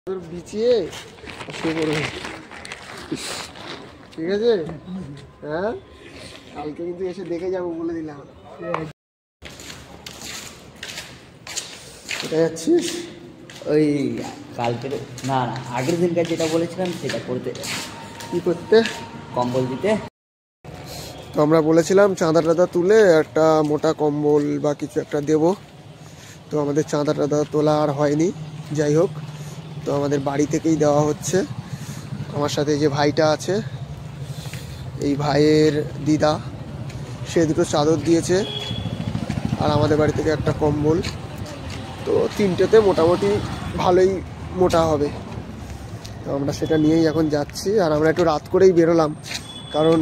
বিছিয়ে শুয়ে পড়বে, ঠিক আছে? হ্যাঁ, কালকে কিন্তু এসে দেখে যাবো বলে দিলাম। কোথায় যাচ্ছিস? ওই কালকে না না আগের দিনকার যেটা বলেছিলাম সেটা করতে। কি করতে? কম্বল দিতে। তো আমরা বলেছিলাম চাঁদা টাদা তুলে একটা মোটা কম্বল বা কিছু একটা দেব। তো আমাদের চাঁদা টাদা তোলা আর হয়নি। যাই হোক, তো আমাদের বাড়ি থেকেই দেওয়া হচ্ছে। আমার সাথে যে ভাইটা আছে, এই ভাইয়ের দিদা, সে দুটো চাদর দিয়েছে আর আমাদের বাড়ি থেকে একটা কম্বল। তো তিনটেতে মোটামুটি ভালোই মোটা হবে। তো আমরা সেটা নিয়েই এখন যাচ্ছি। আর আমরা একটু রাত করেই বেরোলাম, কারণ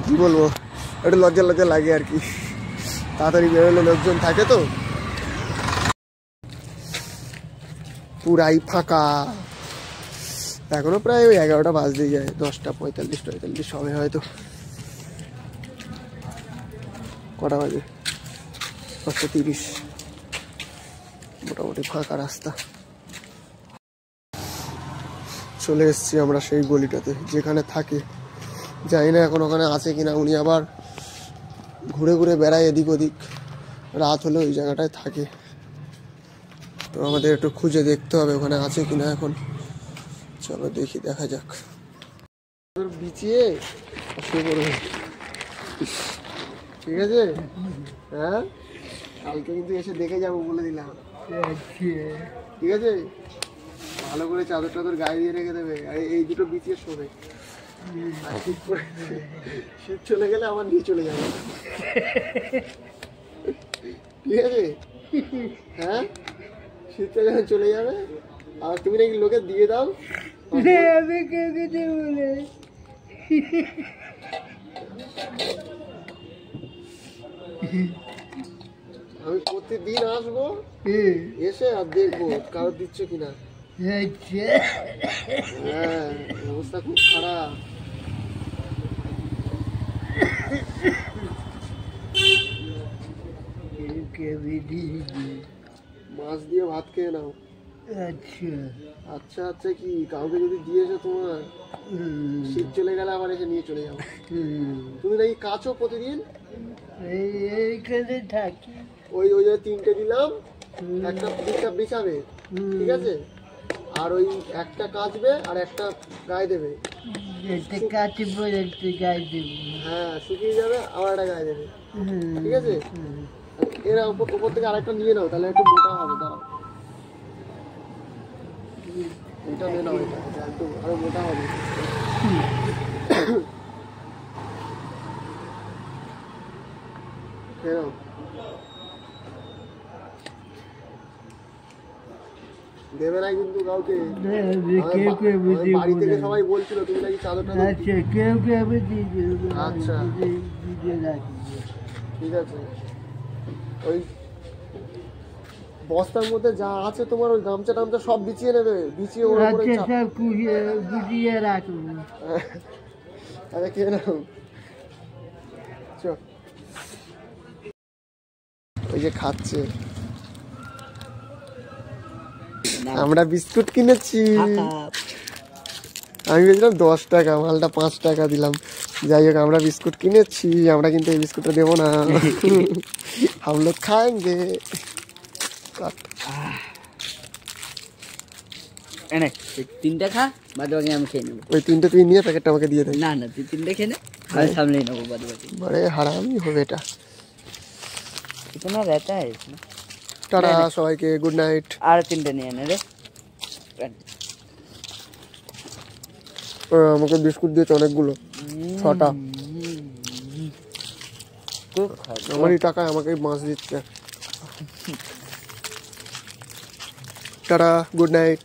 কী বলবো, একটু লজ্জা লজ্জা লাগে আর কি। তাড়াতাড়ি বেরোলে লোকজন থাকে তো। পুরাই ফাঁকা, এখনো প্রায় ওই 11টা বাজতেই যায়, 10টা 45 হবে হয়তো। কটা বাজে? 10:30। মোটামুটি ফাঁকা রাস্তা। চলে এসেছি আমরা সেই গলিটাতে যেখানে থাকে। জানি না এখন ওখানে আছে কিনা, উনি আবার ঘুরে ঘুরে বেড়ায় এদিক ওদিক, রাত হলে ওই জায়গাটায় থাকে। তো আমাদের একটু খুঁজে দেখতে হবে ওখানে আছে কিনা এখন। চলো দেখি, দেখা যাক। বিছিয়ে শুয়ে পড়বে, ঠিক আছে? হ্যাঁ, কালকে কিন্তু এসে দেখে যাবো বলে দিলাম, ঠিক আছে? ভালো করে চাদর টাদর গায়ে দিয়ে রেখে দেবে। আর এই দুটো বিছিয়ে শোবে। শীত চলে গেলে আবার নিয়ে চলে যাবে, ঠিক আছে? হ্যাঁ, শীতটা যখন চলে যাবে আর তুমি নাকি লোকে দিয়ে দাও। আমি প্রতিদিন আসবো, এসে আর দেখবো কারোর দিচ্ছ কিনা। হ্যাঁ, অবস্থা খুব খারাপ। মাছ দিয়ে ভাত খেয়ে নাও। আচ্ছা আচ্ছা, কি কাউকে যদি দিয়েছো তোমার, শীত চলে গেলে আবার এসে নিয়ে চলে যাবো। তুমি নাকি কাচো প্রতিদিন? ওই ওই তিনটে দিলাম, একটা বিছাবে, ঠিক আছে? আর ওই একটা কাচবে আর একটা গায়ে দেবে। হ্যাঁ, শুকিয়ে যাবে, আবার একটা গায়ে দেবে, ঠিক আছে? এরা উপর থেকে আরেকটা নিয়ে নাও, তাহলে একটু মোটা হবে। দাঁড়াও, এটা নিয়ে নাও, এটা একটু আরো মোটা হবে। দেবে না কিন্তু কাউকে। বাড়ি থেকে সবাই বলছিল তুমি নাকি চাদরটা। আচ্ছা ঠিক আছে। ওই বস্তার মধ্যে যা আছে তোমার, ওই গামছা টামছা সব বিছিয়ে নেবে, বিছিয়ে ওর উপরে রাখবো। আরে কে নাও, ওই যে খাচ্ছে। আমরা বিস্কুট কিনেছি, আমি বলছিলাম 10 টাকা, মালটা 5 টাকা দিলাম। যাই হোক, আমরা বিস্কুট কিনেছি। আমরা কিন্তু এই বিস্কুটটা দেবো না, হাম লোগ খাएंगे। তিনটা খা, বাদ বাকি আমি খেয়ে নেবো। ওই তিনটে তুই নিয়ে প্যাকেটটা আমাকে দিয়ে দে। না না, তুই তিনটে খেয়ে নে, আমি সামলে নেবো বাদ বাকি। বড়ে হারামি হবে এটা। কিতনা रहता है इसमें। টাটা সবাইকে, গুড নাইট। আর তিনটে নিয়ে নে রে। আমাকে বিস্কুট দিয়েছে অনেকগুলো, 6টা। আমারই টাকায় আমাকে মাছ দিচ্ছে। Tata, good night.